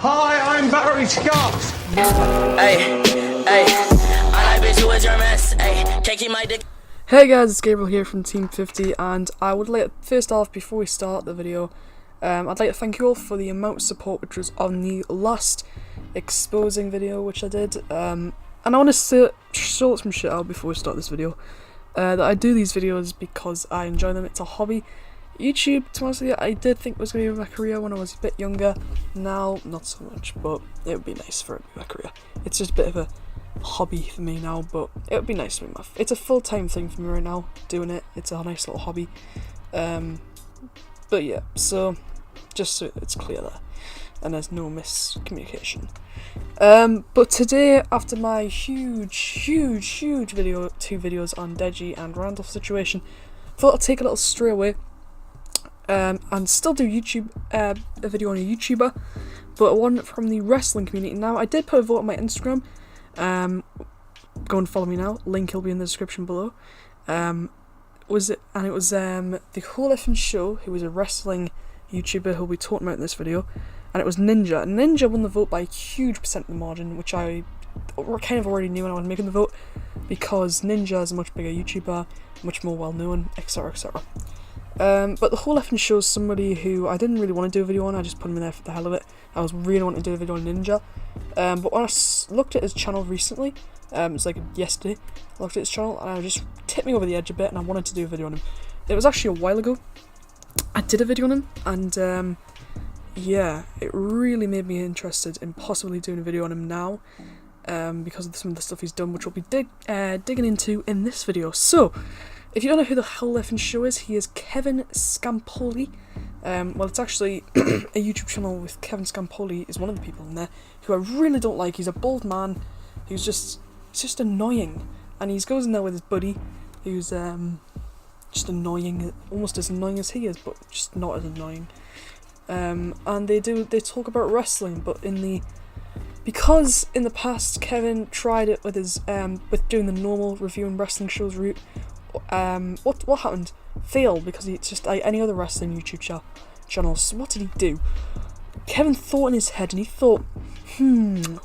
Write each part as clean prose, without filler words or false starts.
Hi, I'm Barry Scott. Hey, I bet you was your mess. Hey, can't keep my dick. Hey guys, it's Gabriel here from Team 50, and I would like to, first off, before we start the video, I'd like to thank you all for the amount of support which was on the last exposing video which I did, and I want to sort some shit out before we start this video, that I do these videos because I enjoy them. It's a hobby. YouTube, to be honest with you, I did think it was going to be my career when I was a bit younger. Now, not so much, but it would be nice for it to be my career. It's just a bit of a hobby for me now, but it would be nice to be it's a full-time thing for me right now, doing it. It's a nice little hobby. But yeah, so just so it's clear there, and there's no miscommunication. But today, after my huge video, 2 videos on Deji and Randolph's situation, thought I'd take a little stray away. And still do YouTube, a video on a YouTuber, but one from the wrestling community. Now, I did put a vote on my Instagram. Go and follow me now. Link will be in the description below. It was the whole effing show, who was a wrestling YouTuber who'll be talking about in this video, and it was Ninja. Ninja won the vote by a huge percent of the margin, which I kind of already knew when I was making the vote, because Ninja is a much bigger YouTuber, much more well known, etc, etc. But the whole effing show is somebody who I didn't really want to do a video on. I just put him in there for the hell of it. I was really wanting to do a video on Ninja. But when I looked at his channel recently, it was like yesterday, I looked at his channel and I just tipped me over the edge a bit, and I wanted to do a video on him. It was actually a while ago. I did a video on him, and yeah, it really made me interested in possibly doing a video on him now, because of some of the stuff he's done, which we'll be digging into in this video. So, if you don't know who the hell effing show is, he is Kevin Scampoli. Well, it's actually a YouTube channel with Kevin Scampoli is one of the people in there who I really don't like. He's a bald man who's just annoying, and he goes in there with his buddy who's just annoying, almost as annoying as he is, but just not as annoying. And they talk about wrestling, but because in the past Kevin tried it with his with doing the normal reviewing wrestling shows route. What happened? Failed, because it's just like any other wrestling YouTube channel. So what did he do? Kevin thought in his head, and he thought,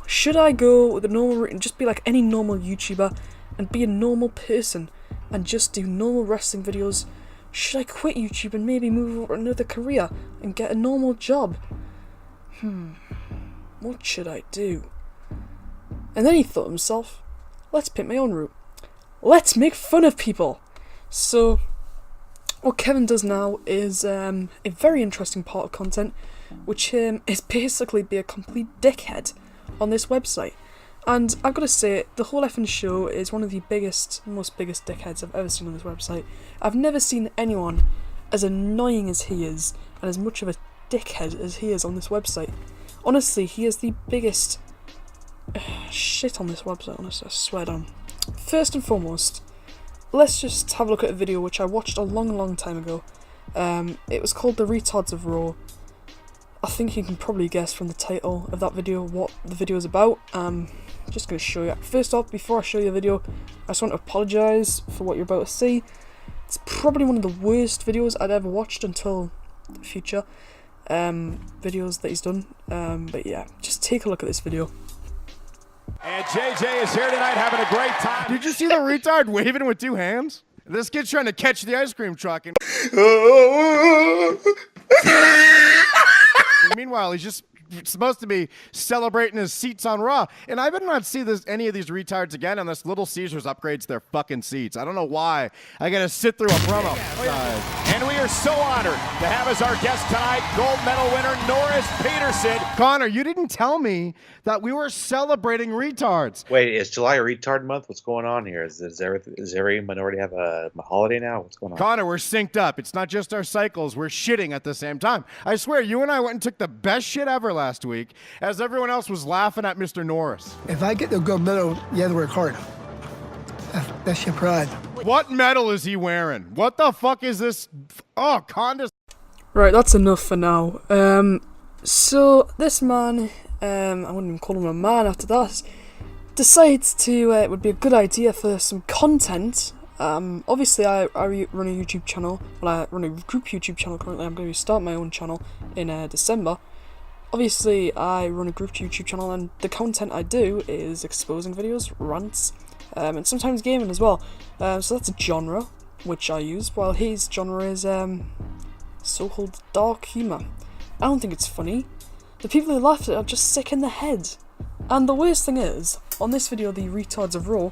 should I go with the normal route and just be like any normal YouTuber and be a normal person and just do normal wrestling videos? Should I quit YouTube and maybe move over another career and get a normal job? What should I do? And then he thought to himself, let's pick my own route. Let's make fun of people. So, what Kevin does now is a very interesting part of content, which is basically be a complete dickhead on this website. And I've got to say, the whole effing show is one of the most biggest dickheads I've ever seen on this website. I've never seen anyone as annoying as he is, and as much of a dickhead as he is on this website. Honestly, he is the biggest shit on this website, honestly, I swear down. First and foremost, let's just have a look at a video which I watched a long time ago. It was called The Retards of Raw. I think you can probably guess from the title of that video what the video is about. I'm just going to show you. First off, before I show you the video, I just want to apologise for what you're about to see. It's probably one of the worst videos I'd ever watched until the future videos that he's done. But yeah, just take a look at this video. And JJ is here tonight having a great time. Did you see the retard waving with 2 hands? This kid's trying to catch the ice cream truck. And meanwhile, he's just supposed to be celebrating his seats on Raw. And I better not see any of these retards again unless Little Caesars upgrades their fucking seats. I don't know why I gotta sit through a promo. And we are so honored to have as our guest tonight, gold medal winner Norris Peterson. Connor, you didn't tell me that we were celebrating retards. Wait, is July a retard month? What's going on here? Does every minority have a holiday now? What's going on? Connor, we're synced up. It's not just our cycles. We're shitting at the same time. I swear, you and I went and took the best shit ever last week as everyone else was laughing at Mr. Norris. If I get the gold medal, you have to work hard. That's your pride. What medal is he wearing? What the fuck is this? Oh, Conda. Right, that's enough for now. So this man, I wouldn't even call him a man after that, decides to, it would be a good idea for some content. Obviously I run a YouTube channel, well I run a group YouTube channel currently. I'm going to start my own channel in December. obviously I run a group YouTube channel, and the content I do is exposing videos, rants, and sometimes gaming as well. So that's a genre which I use, while his genre is so-called dark humour. I don't think it's funny. The people who laugh at it are just sick in the head. And the worst thing is, on this video, the retards of Raw,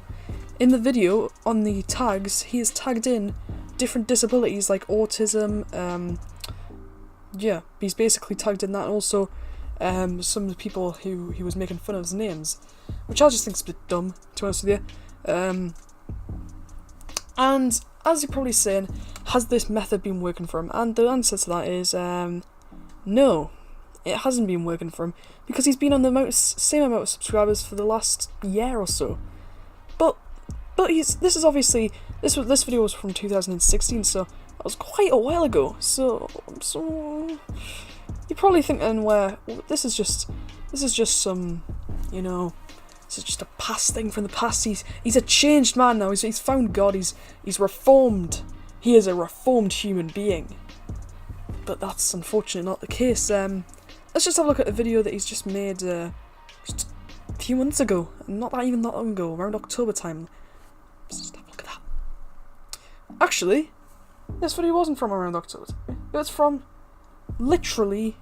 in the video, on the tags, he has tagged in different disabilities like autism, yeah, he's basically tagged in that, and also some of the people who he was making fun of's names, which I just think is a bit dumb, to be honest with you. And as you're probably saying, has this method been working for him? And the answer to that is no, it hasn't been working for him, because he's been on the same amount of subscribers for the last year or so. But this video was from 2016, so that was quite a while ago. So you're probably thinking, well, this is just some, you know, this is just a past thing from the past. He's a changed man now. He's found God. He's reformed. He is a reformed human being. But that's unfortunately not the case. Let's just have a look at the video that he's just made just a few months ago. Not even that long ago, around October time. Let's just have a look at that. Actually, this video wasn't from around October. It was from literally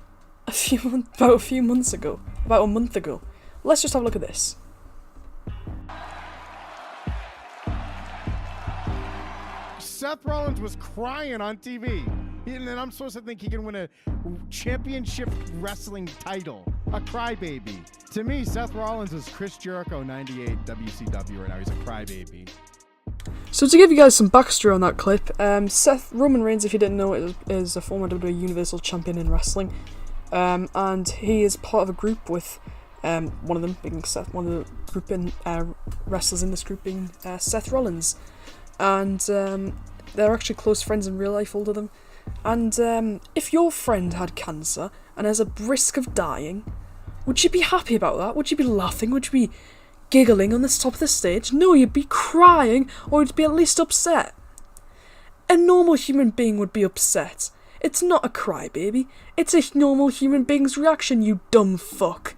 about a few months ago. About a month ago. Let's just have a look at this. Seth Rollins was crying on TV. And then I'm supposed to think he can win a championship wrestling title. A crybaby. To me, Seth Rollins is Chris Jericho 98 WCW right now. He's a crybaby. So to give you guys some backstory on that clip, Roman Reigns, if you didn't know, is a former WWE Universal Champion in wrestling. And he is part of a group with one of them being Seth, one of the grouping wrestlers in this group being Seth Rollins. And they're actually close friends in real life, all of them. And if your friend had cancer and has a risk of dying, would you be happy about that? Would you be laughing? Would you be giggling on the top of the stage? No, you'd be crying, or you'd be at least upset. A normal human being would be upset. It's not a crybaby. It's a normal human being's reaction, you dumb fuck.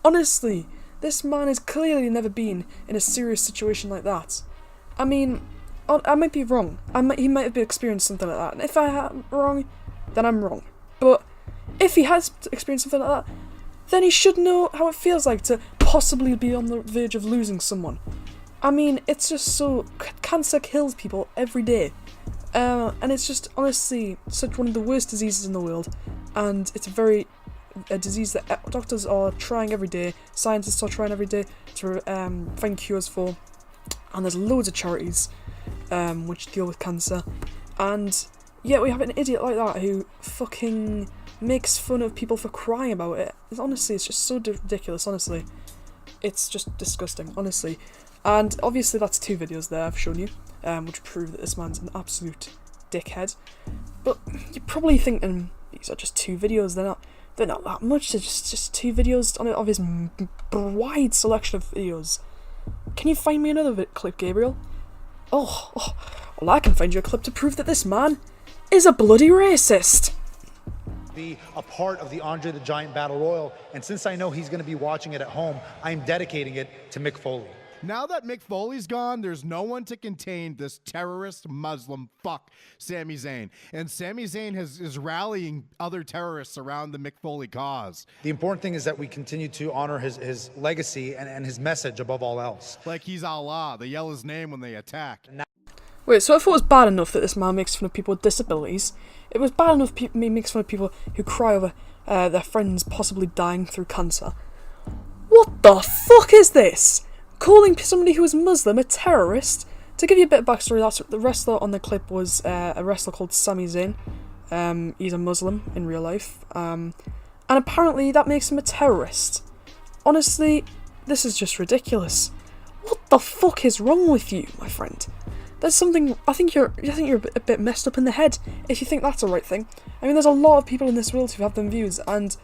Honestly, this man has clearly never been in a serious situation like that. I mean, I might be wrong. He might have experienced something like that. And if I am wrong, then I'm wrong. But if he has experienced something like that, then he should know how it feels like to possibly be on the verge of losing someone. I mean, it's just so... Cancer kills people every day. And it's just, honestly, such one of the worst diseases in the world. And it's a disease that doctors are trying every day, scientists are trying every day to find cures for. And there's loads of charities which deal with cancer. And yet we have an idiot like that who fucking makes fun of people for crying about it. Honestly, it's just so ridiculous, honestly. It's just disgusting, honestly. And obviously that's 2 videos there I've shown you, which prove that this man's an absolute dickhead. But you're probably thinking, these are just 2 videos, they're not that much, they're just 2 videos of his wide selection of videos. Can you find me another clip, Gabriel? Oh, well, I can find you a clip to prove that this man is a bloody racist. Be a part of the Andre the Giant Battle Royal, and since I know he's going to be watching it at home, I'm dedicating it to Mick Foley. Now that Mick Foley's gone, there's no one to contain this terrorist Muslim fuck, Sami Zayn. And Sami Zayn is rallying other terrorists around the Mick Foley cause. The important thing is that we continue to honor his legacy and his message above all else. Like he's Allah. They yell his name when they attack. Wait, so I thought it was bad enough that this man makes fun of people with disabilities. It was bad enough he makes fun of people who cry over their friends possibly dying through cancer. What the fuck is this? Calling somebody who is Muslim a terrorist? To give you a bit of backstory, that's the wrestler on the clip was a wrestler called Sami Zayn. He's a Muslim in real life. And apparently that makes him a terrorist. Honestly, this is just ridiculous. What the fuck is wrong with you, my friend? There's something. I think you're a bit messed up in the head if you think that's the right thing. I mean, there's a lot of people in this world who have them views, and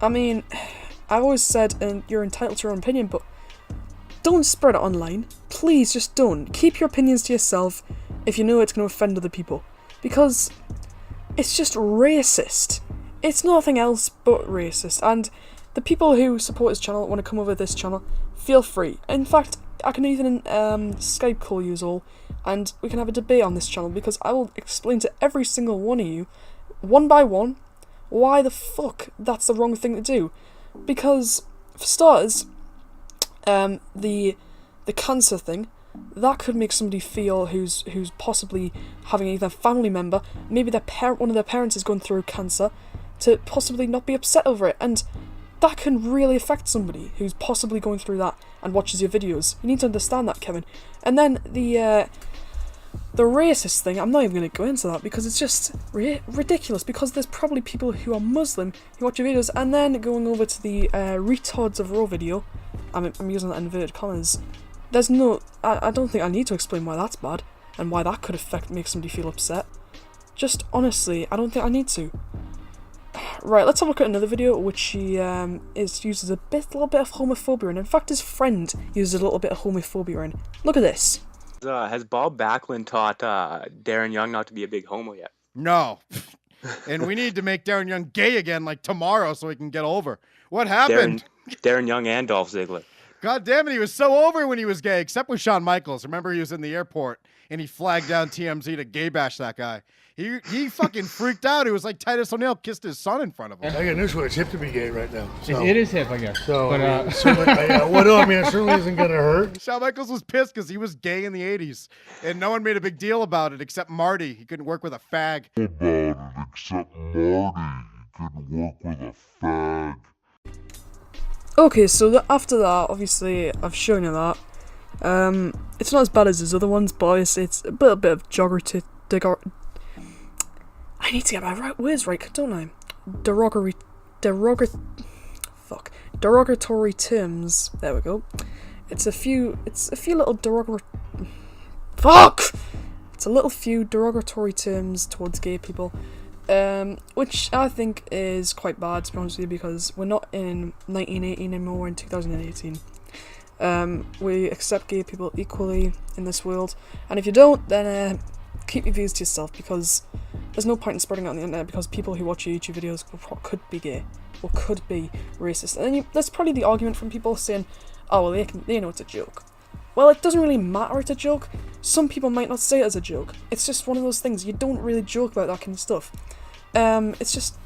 I mean, I've always said, and you're entitled to your own opinion, but don't spread it online. Please, just don't. Keep your opinions to yourself if you know it's going to offend other people, because it's just racist. it's nothing else but racist. And the people who support his channel, want to come over this channel, feel free. In fact, I can even Skype call you all, and we can have a debate on this channel, because I will explain to every single one of you, one by one, why the fuck that's the wrong thing to do. Because, for starters, the cancer thing, that could make somebody feel who's possibly having either a family member, maybe one of their parents is going through cancer, to possibly not be upset over it, and that can really affect somebody who's possibly going through that and watches your videos. You need to understand that, Kevin. And then the racist thing, I'm not even going to go into that, because it's just ridiculous, because there's probably people who are Muslim who watch your videos. And then going over to the retards of Raw video, I'm using that in inverted commas, there's no, I don't think I need to explain why that's bad, and why that could make somebody feel upset. Just honestly, I don't think I need to. Right, let's have a look at another video which he uses a little bit of homophobia in. In fact, his friend uses a little bit of homophobia in. Look at this. Has Bob Backlund taught Darren Young not to be a big homo yet? No. And we need to make Darren Young gay again, like tomorrow, so he can get over. What happened? Darren Young and Dolph Ziggler. God damn it, he was so over when he was gay, except with Shawn Michaels. Remember, he was in the airport, and he flagged down TMZ to gay bash that guy. He fucking freaked out. It was like Titus O'Neil kissed his son in front of him. I got news for you. It's hip to be gay right now. So. It is hip, I guess. So, but, it certainly isn't going to hurt. Shawn Michaels was pissed because he was gay in the 80s, and no one made a big deal about it except Marty. He couldn't work with a fag. Okay, so after that, obviously, I've shown you that. It's not as bad as his other ones, but obviously it's a bit of I need to get my words right, don't I? Derogatory terms. There we go. It's a few little derogatory terms towards gay people, which I think is quite bad, to be honest with you, because we're not in 1980 anymore, we're in 2018. We accept gay people equally in this world, and if you don't, then keep your views to yourself, because there's no point in spreading it on the internet, because people who watch your YouTube videos could be gay or could be racist. And then there's probably the argument from people saying, oh well, they know it's a joke. Well, it doesn't really matter it's a joke. Some people might not say it as a joke. It's just one of those things, you don't really joke about that kind of stuff. It's just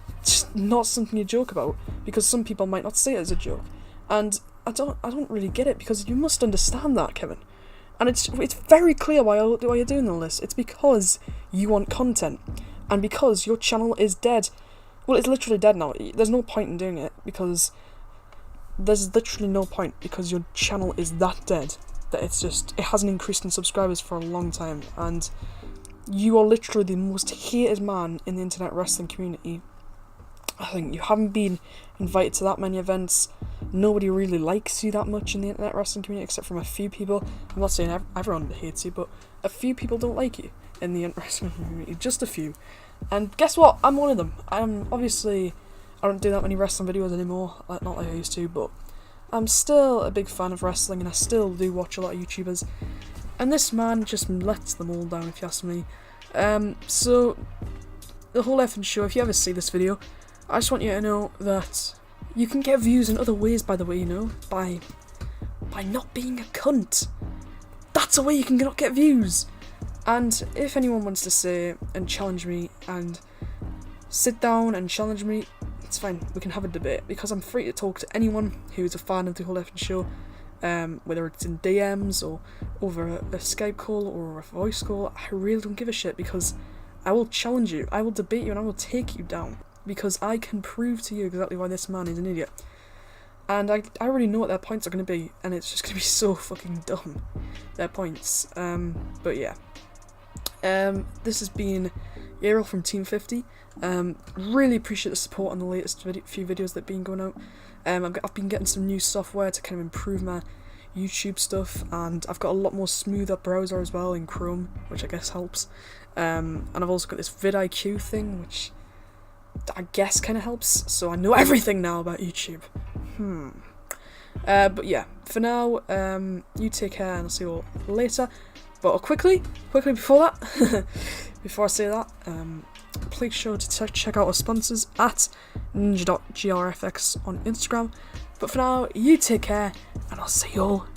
not something you joke about, because some people might not see it as a joke. And I don't really get it, because you must understand that, Kevin. And it's very clear why you're doing all this. It's because you want content, and because your channel is dead. Well, it's literally dead now. There's no point in doing it, because there's literally no point, because your channel is that dead that it hasn't increased in subscribers for a long time, and you are literally the most hated man in the internet wrestling community. I think you haven't been invited to that many events. Nobody really likes you that much in the internet wrestling community, except from a few people. I'm not saying everyone hates you, but a few people don't like you in the internet wrestling community. Just a few. And guess what? I'm one of them. Obviously, I don't do that many wrestling videos anymore, not like I used to, but I'm still a big fan of wrestling, and I still do watch a lot of YouTubers. And this man just lets them all down, if you ask me. So, the whole effing show, if you ever see this video, I just want you to know that you can get views in other ways, by the way, you know, by not being a cunt. That's a way you can not get views. And if anyone wants to say and challenge me and sit down and challenge me, it's fine, we can have a debate, because I'm free to talk to anyone who's a fan of the whole effing show, whether it's in DMs or over a Skype call or a voice call. I really don't give a shit, because I will challenge you, I will debate you, and I will take you down, because I can prove to you exactly why this man is an idiot. And I already know what their points are going to be, and it's just going to be so fucking dumb, their points. But yeah. This has been Ariel from Team 50. Really appreciate the support on the latest few videos that have been going out. I've been getting some new software to kind of improve my YouTube stuff, and I've got a lot more smoother browser as well in Chrome, which I guess helps. And I've also got this vidIQ thing, which I guess kind of helps, so I know everything now about YouTube. But yeah, for now, you take care, and I'll see you all later. But quickly before that, before I say that, please sure to check out our sponsors at ninja.grfx on Instagram. But for now, you take care, and I'll see you all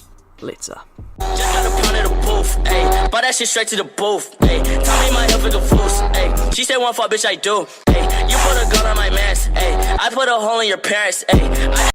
later. Just got a pound of the booth, ayy. Bought that shit straight to the booth, ayy. Tell me my health is a fool's, ayy. She said one fuck, bitch, I do, ayy. You put a gun on my mans, ayy. I put a hole in your parents, ayy.